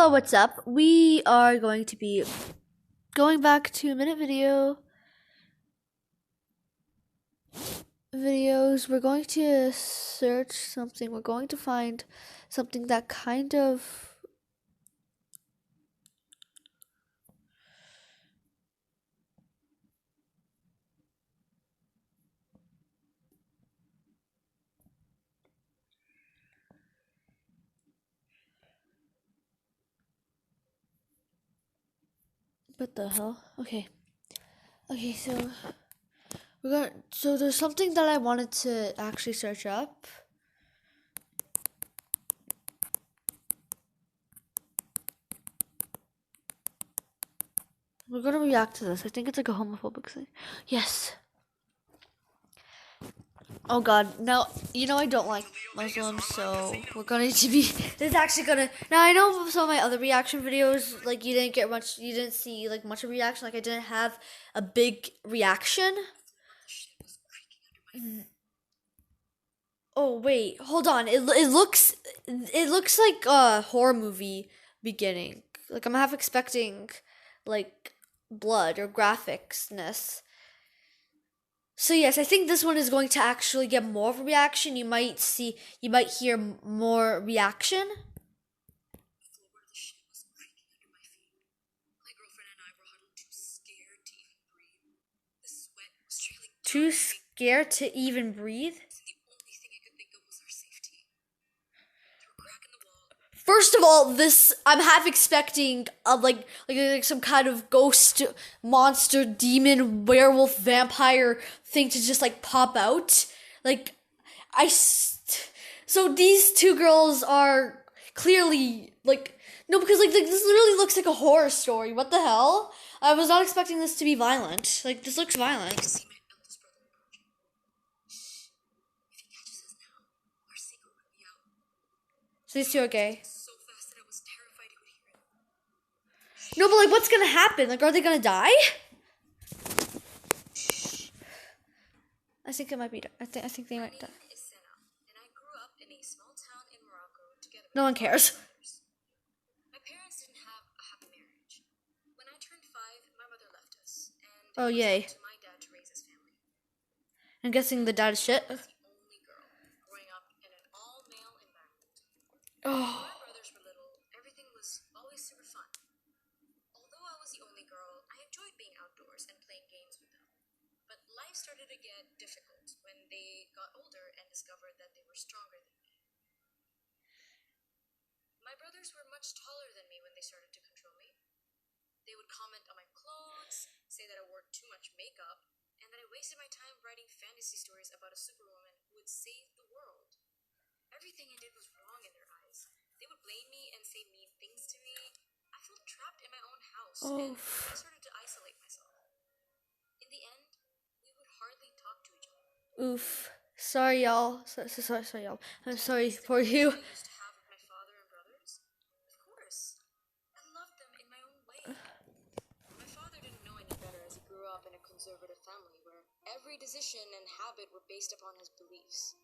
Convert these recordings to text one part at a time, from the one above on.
Hello, what's up? We are going to be going back to minute videos. We're going to search something. We're going to find something that kind of what the hell? Okay. Okay, so there's something that I wanted to actually search up. We're gonna react to this. I think it's like a homophobic thing. Yes. Oh God! Now I don't like Muslims, so we're going to be. This is actually gonna. Now I know some of my other reaction videos, like you didn't see like much of a reaction. Like I didn't have a big reaction. Oh wait, hold on. It looks like a horror movie beginning. Like I'm half expecting like blood or graphicsness. So yes, I think this one is going to actually get more of a reaction. You might hear more reaction. Too scared to even breathe. First of all, this I'm half expecting like some kind of ghost monster demon werewolf vampire thing to just like pop out. Like I so these two girls are clearly like no because like this literally looks like a horror story. What the hell? I was not expecting this to be violent. Like this looks violent. So these two are gay. No, but like, what's gonna happen? Like, are they gonna die? I think it might be. I think they might die. No one cares. My parents didn't have a happy marriage. When I turned 5, my mother left us, and Oh it was yay! up to my dad to raise his family. I'm guessing the dad is shit. I was the only girl growing up in an all-male environment. When Oh. my brothers were little, everything was always super fun. Although I was the only girl, I enjoyed being outdoors and playing games with them. But life started to get difficult when they got older and discovered that they were stronger than me. My brothers were much taller than me when they started to control me. They would comment on my clothes, say that I wore too much makeup, and that I wasted my time writing fantasy stories about a superwoman who would save the world. Everything I did was wrong in their eyes. They would blame me and say mean things to me. I felt trapped in my own house, and I started to isolate myself. In the end, we would hardly talk to each other. Oof. Sorry, y'all. Sorry, y'all. I'm sorry for you. I used to have with my father and brothers? Of course. I loved them in my own way. My father didn't know any better as he grew up in a conservative family where every decision and habit were based upon his beliefs.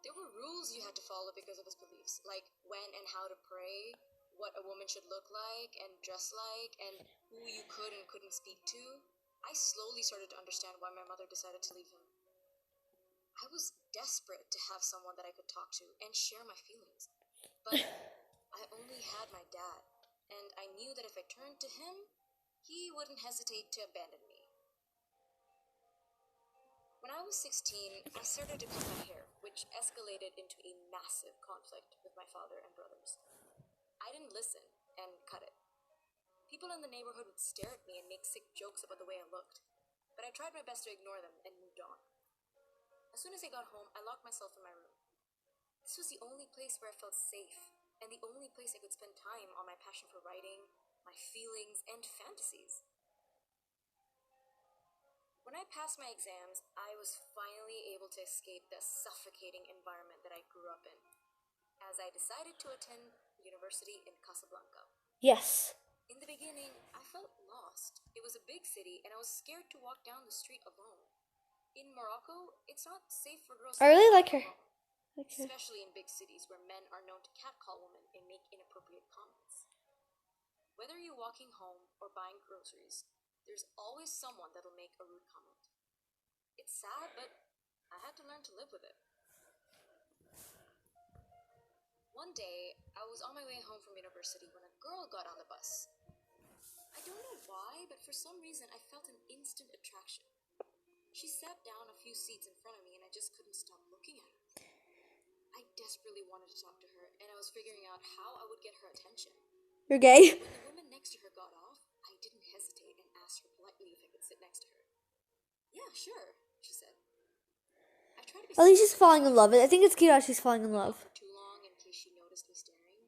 There were rules you had to follow because of his beliefs, like when and how to pray, what a woman should look like and dress like, and who you could and couldn't speak to. I slowly started to understand why my mother decided to leave him. I was desperate to have someone that I could talk to and share my feelings. But I only had my dad, and I knew that if I turned to him, he wouldn't hesitate to abandon me. When I was 16, I started to cut my hair, which escalated into a massive conflict with my father and brothers. I didn't listen and cut it. People in the neighborhood would stare at me and make sick jokes about the way I looked, but I tried my best to ignore them and moved on. As soon as I got home, I locked myself in my room. This was the only place where I felt safe, and the only place I could spend time on my passion for writing, my feelings, and fantasies. When I passed my exams, I was finally able to escape the suffocating environment that I grew up in, as I decided to attend university in Casablanca. Yes. In the beginning, I felt lost. It was a big city, and I was scared to walk down the street alone. In Morocco, it's not safe for girls to I really walk like her. alone, especially in big cities where men are known to catcall women and make inappropriate comments. Whether you're walking home or buying groceries, there's always someone that'll make a rude comment. It's sad, but I had to learn to live with it. One day, I was on my way home from university when a girl got on the bus. I don't know why, but for some reason I felt an instant attraction. She sat down a few seats in front of me and I just couldn't stop looking at her. I desperately wanted to talk to her and I was figuring out how I would get her attention. You're gay. When the woman next to her got off, I didn't hesitate and asked her politely if I could sit next to her. Yeah, sure, she said. I tried to be At least she's falling in love. I think it's cute how she's falling in love. for too long in case she noticed me staring.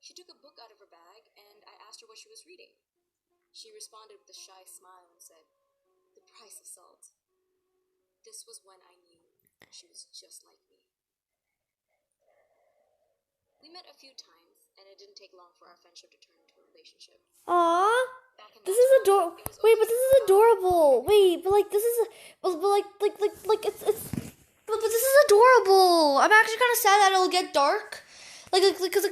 She took a book out of her bag and I asked her what she was reading. She responded with a shy smile and said, "The Price of Salt." This was when I knew she was just like me. We met a few times, and it didn't take long for our friendship to turn into a relationship. Aww. Back in This that is time, adorable. it was Wait, okay but this to is go out adorable. Wait, but like this is, but this is adorable. I'm actually kind of sad that it'll get dark, because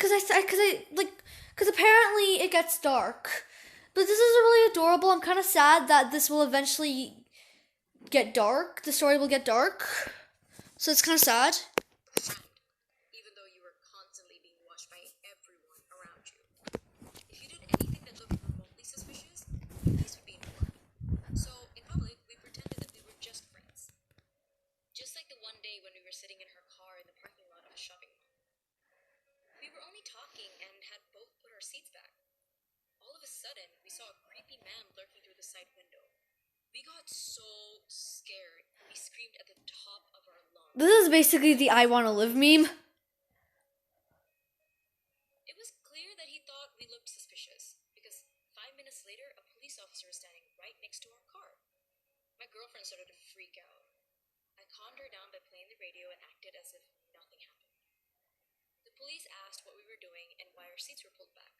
apparently it gets dark. But this is really adorable. I'm kind of sad that this will eventually get dark. The story will get dark, so it's kind of sad. friend, even though you were constantly being watched by everyone around you. If you did anything that looked remotely suspicious, your face would be informed. So, in public, we pretended that we were just friends. Just like the one day when we were sitting in her car in the parking lot of a shopping mall. We were only talking and had both put our seats back. All of a sudden, we saw a creepy man lurking through the side window. We got so scared, and we screamed at the top of our lungs. This is basically the "I want to live" meme. It was clear that he thought we looked suspicious, because 5 minutes later, a police officer was standing right next to our car. My girlfriend started to freak out. I calmed her down by playing the radio and acted as if nothing happened. The police asked what we were doing and why our seats were pulled back.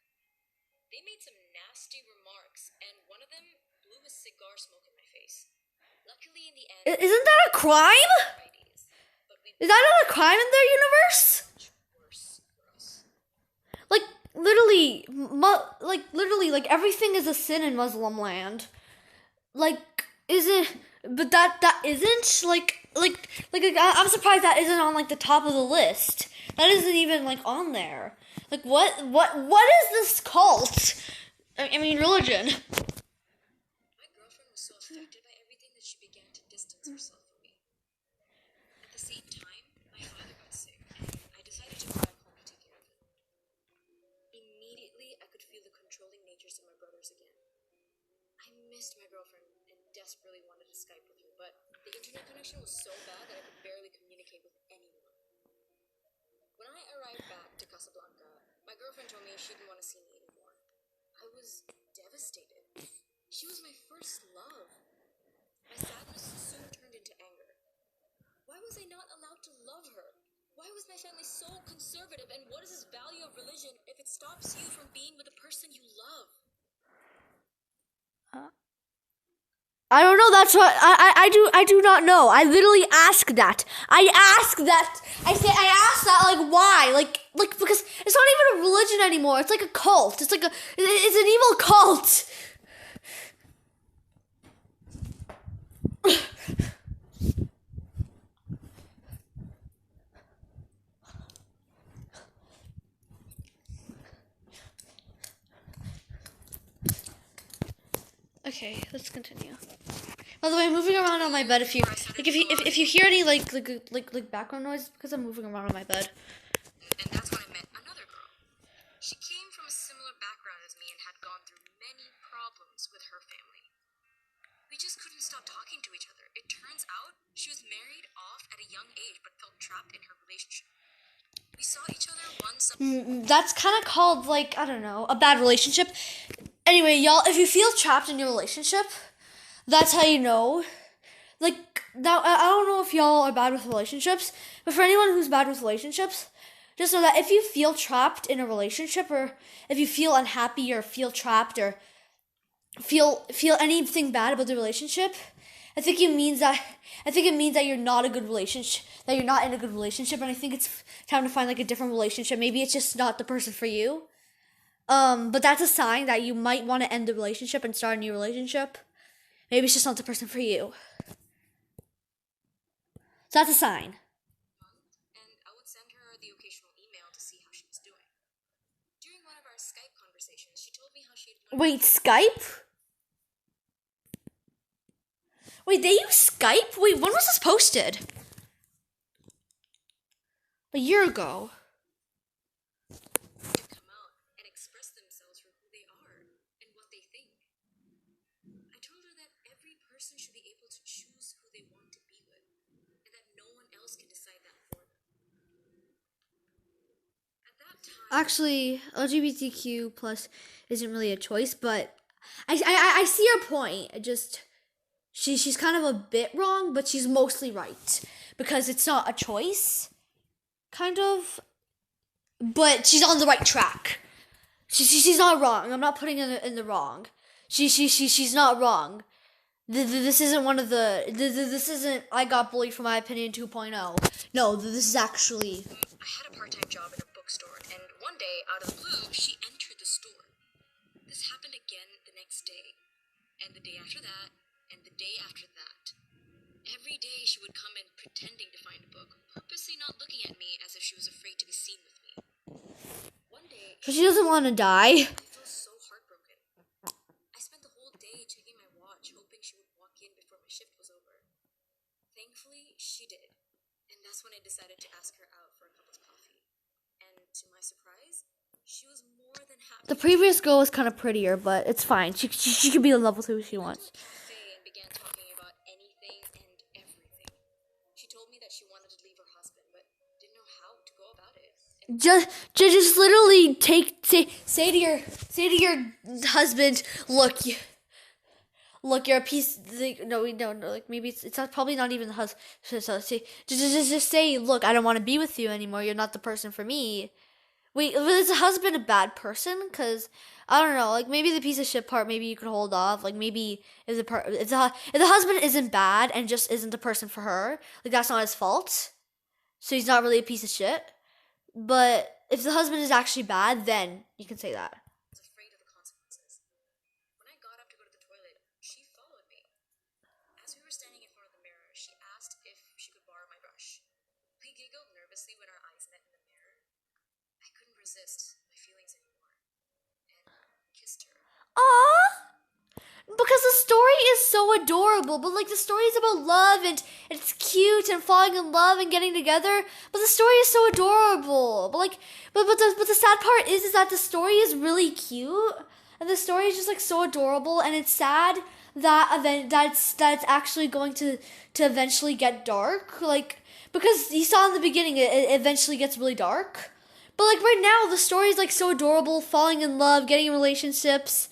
They made some nasty remarks, and one of them blew a cigar smoke in my face. Luckily, in the end, Isn't that a crime? IDs, but we Is that not a crime in their universe? much worse for us. Like literally, like everything is a sin in Muslim land. Like, isn't? But that isn't I'm surprised that isn't on like the top of the list. That isn't even like on there. Like what is this cult? I mean religion. My girlfriend was so affected by everything that she began to distance herself from me. At the same time, my father got sick, and I decided to go back home to take care of him. Immediately, I could feel the controlling natures of my brothers again. I missed my girlfriend and desperately wanted to Skype with her, but the internet connection was so bad that I could barely communicate with anyone. When I arrived back to Casablanca, my girlfriend told me she didn't want to see me anymore. I was devastated. She was my first love. My sadness soon turned into anger. Why was I not allowed to love her? Why was my family so conservative? And what is this value of religion if it stops you from being with the person you love? I don't know. That's what I do not know. I literally ask that. I ask that. I ask that like why? Like because it's not even a religion anymore. It's like a cult. It's an evil cult. Okay, let's continue. By the way, I'm moving around on my bed. If you hear any like background noise, because I'm moving around on my bed. And that's when I met another girl. She came from a similar background as me and had gone through many problems with her family. We just couldn't stop talking to each other. It turns out she was married off at a young age but felt trapped in her relationship. We saw each other once. That's kind of called like, I don't know, a bad relationship. Anyway, y'all, if you feel trapped in your relationship, that's how you know. Like, now, I don't know if y'all are bad with relationships, but for anyone who's bad with relationships, just know that if you feel trapped in a relationship, or if you feel unhappy, or feel trapped, or feel anything bad about the relationship, I think it means that you're not a good relationship, that you're not in a good relationship, and I think it's time to find like a different relationship. Maybe it's just not the person for you. But that's a sign that you might want to end the relationship and start a new relationship. Maybe it's just not the person for you. So that's a sign. And I would send her the occasional email to see how she was doing. During one of our Skype conversations, she told me how she had Wait, Skype? Wait, they use Skype? Wait, when was this posted? A year ago. to come out and express themselves for who they are and what they think. I told her that every person should be able to choose who they want to be with, and that no one else can decide that for them. At that time, Actually, LGBTQ plus isn't really a choice, but I see your point. She's kind of a bit wrong, but she's mostly right because it's not a choice, kind of. But she's on the right track. She's not wrong. I'm not putting her in the wrong. She's not wrong. This isn't one of the. This isn't I got bullied for my opinion 2.0. No, this is actually. I had a part-time job in a bookstore, and one day, out of the blue, she entered the store. This happened again the next day, and the day after that, and the day after that. Every day she would come in pretending to find a book, purposely not looking at me as if she was afraid to be seen with me. One day, So she doesn't want to die. I felt so heartbroken. I spent the whole day checking my watch, hoping she would walk in before my shift was over. Thankfully, she did, and that's when I decided to ask her out for a cup of coffee. And to my surprise, she was more than happy. The previous girl was kind of prettier, but it's fine. She could be the level 2 if she wants. Cafe and began talking about anything and everything. She told me that she wanted to leave her husband, but didn't know how to go about it. And Just literally say to your husband, look, you're a piece. No, like maybe it's not, probably not even the husband. So just say, look, I don't want to be with you anymore. You're not the person for me. Wait, is the husband a bad person? Cause I don't know. Like maybe the piece of shit part, maybe you could hold off. Like maybe if the husband isn't bad and just isn't the person for her, like that's not his fault. So he's not really a piece of shit. But if the husband is actually bad, then you can say that. was afraid of the consequences. When I got up to go to the toilet, she followed me. As we were standing in front of the mirror, she asked if she could borrow my brush. We giggled nervously when our eyes met in the mirror. I couldn't resist my feelings anymore, and kissed her. Aww! Because the story is so adorable, but like the story is about love and it's cute and falling in love and getting together. But the story is so adorable. But like, but the sad part is that the story is really cute and the story is just like so adorable, and it's sad that it's actually going to eventually get dark. Like because you saw in the beginning, it eventually gets really dark. But like right now, the story is like so adorable, falling in love, getting in relationships,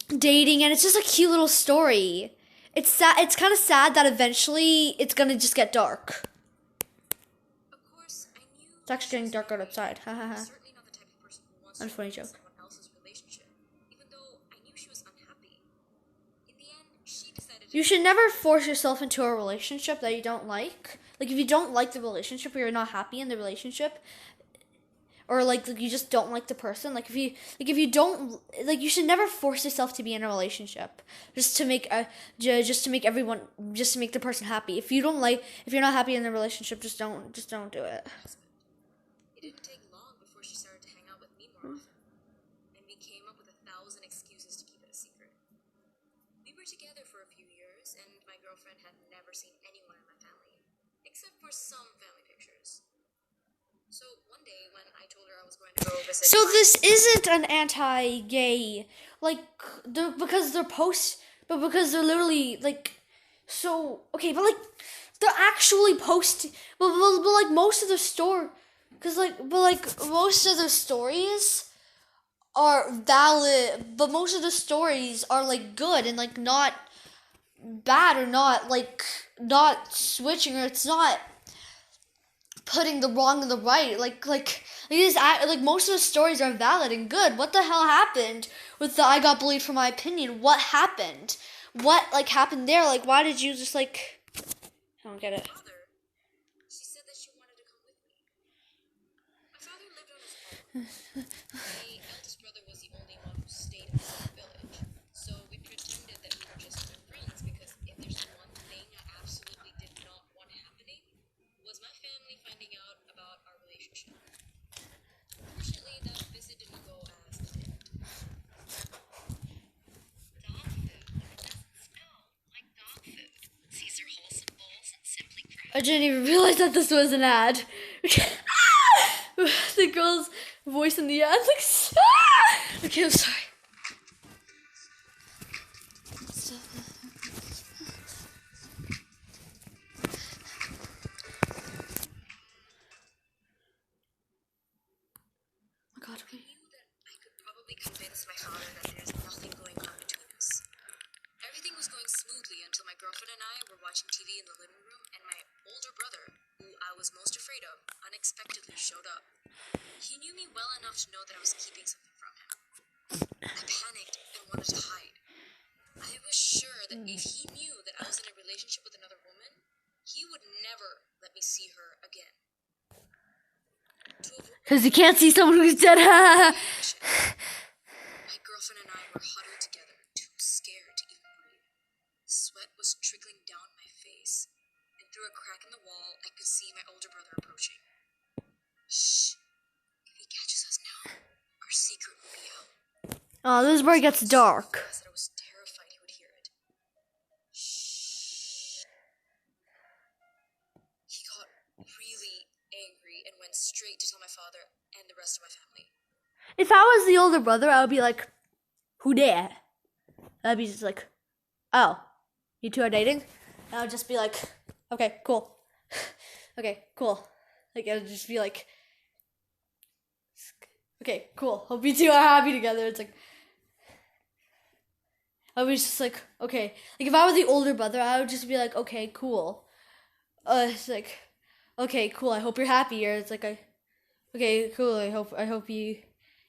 dating, and it's just a cute little story. It's sad. It's kind of sad that eventually it's gonna just get dark. Of course, I knew It's actually getting dark outside. Ha ha I ha. was certainly not the type of person who wants to Unfunny ruin joke. someone else's relationship, even though I knew she was unhappy. In the end, she decided to You should never force yourself into a relationship that you don't like. Like if you don't like the relationship or you're not happy in the relationship, or like you just don't like the person, like if you don't like, you should never force yourself to be in a relationship just to make the person happy. If you're not happy in the relationship, just don't do it. husband. It didn't take long before she started to hang out with me more often, and we came up with 1,000 excuses to keep it a secret. We were together for a few years, and my girlfriend had never seen anyone in my family, except for some family pictures. So one day, when I told her I was going to go visit So this isn't an anti-gay, like because they're literally like, so okay, but like they're actually posting, but like most of the story, most of the stories are valid, but most of the stories are like good and like not bad, or not not switching, or it's not putting the wrong and the right. Like most of the stories are valid and good. What the hell happened with the I got bullied for my opinion? What happened? What like happened there? Like why did you just like? I don't get it. father. She said that she wanted to come with me. My father lived on his own. My eldest I didn't even realize that this was an ad. The girl's voice in the ad, like, okay, I'm sorry. Oh God, I knew that I could probably convince my father that there's nothing going on between us. Everything was going smoothly until my girlfriend and I were watching TV in the living room, and my older brother, who I was most afraid of, unexpectedly showed up. He knew me well enough to know that I was keeping something from him. I panicked and wanted to hide. I was sure that if he knew that I was in a relationship with another woman, he would never let me see her again. Because you can't see someone who's dead. My girlfriend and I were huddled together, too scared to even breathe. Sweat was trickling down my face, and through a crack in the wall, I could see my older brother approaching. Shh. If he catches us now, our secret will be out. Oh, this is where it gets dark. I said I was terrified he would hear it. Shh. He got really angry and went straight to tell my father and the rest of my family. If I was the older brother, I would be like, who dat? I'd be just like, oh, you two are dating? And I would just be like, okay, cool. Okay, cool. Like, I would just be like, okay, cool. Hope you two are happy together. It's like, I was just like, okay. Like, if I was the older brother, I would just be like, okay, cool. It's like, okay, cool. I hope you're happy. Or it's like, okay, cool. I hope you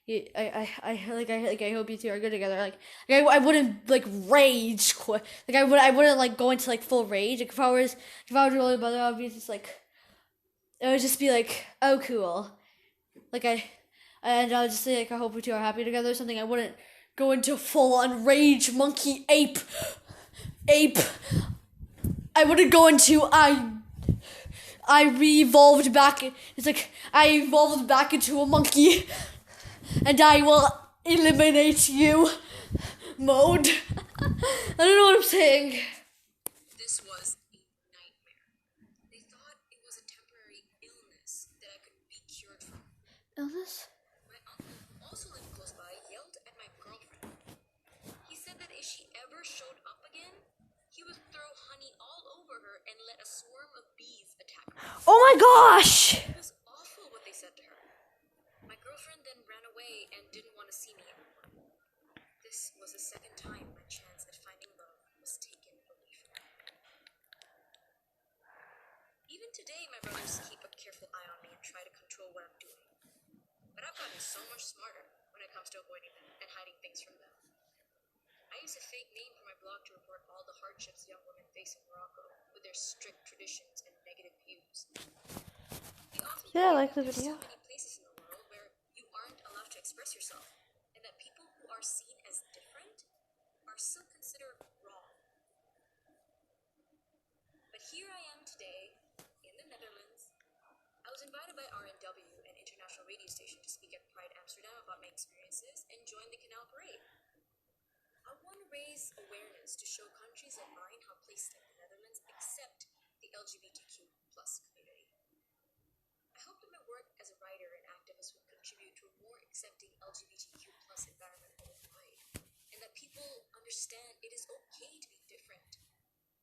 I hope you two are good together. I wouldn't like rage quit. Like I wouldn't like go into like full rage. Like if I was your older brother, I would be just like, it would just be like, oh cool. And I would just say like, I hope you two are happy together or something. I wouldn't go into full on rage, monkey, ape. I wouldn't go into I re-evolved back. It's like I evolved back into a monkey, and I will eliminate you mode. I don't know what I'm saying. This was a nightmare. They thought it was a temporary illness that I could be cured from. Illness? My uncle, who also lived close by, yelled at my girlfriend. He said that if she ever showed up again, he would throw honey all over her and let a swarm of bees attack her. Oh my gosh! It was awful what they said to her. My girlfriend then ran away and didn't want to see me anymore. This was the second time my chance at finding love was taken away from me. Even today, my brothers keep a careful eye on me and try to control what I'm doing. But I've gotten so much smarter when it comes to avoiding them and hiding things from them. I use a fake name for my blog to report all the hardships young women face in Morocco with their strict traditions and negative views. They often Yeah, I believe like the that there's video. so many places in the world where you aren't allowed to express yourself, and that people who are seen as different are still considered wrong. But here I am today in the Netherlands. I was invited by RNW, an international radio station, to speak at Pride Amsterdam about my experiences and join the Canal Parade. I want to raise awareness to show countries like mine how places like the Netherlands accept the LGBTQ plus community. I hope that my work as a writer and activist will contribute to a more accepting LGBTQ plus environment worldwide, and that people understand it is okay to be different.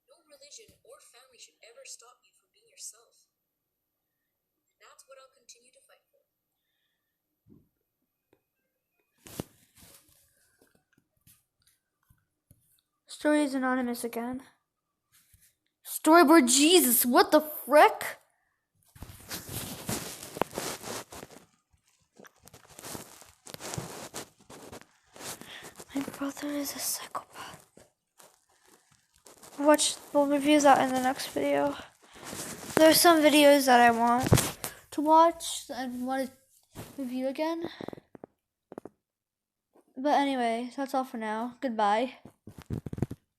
No religion or family should ever stop you from being yourself. And that's what I'll continue to fight for. Story is anonymous again. Storyboard Jesus, what the frick? My brother is a psychopath. We'll review that in the next video. There's some videos that I want to watch and want to review again. But anyway, that's all for now. Goodbye.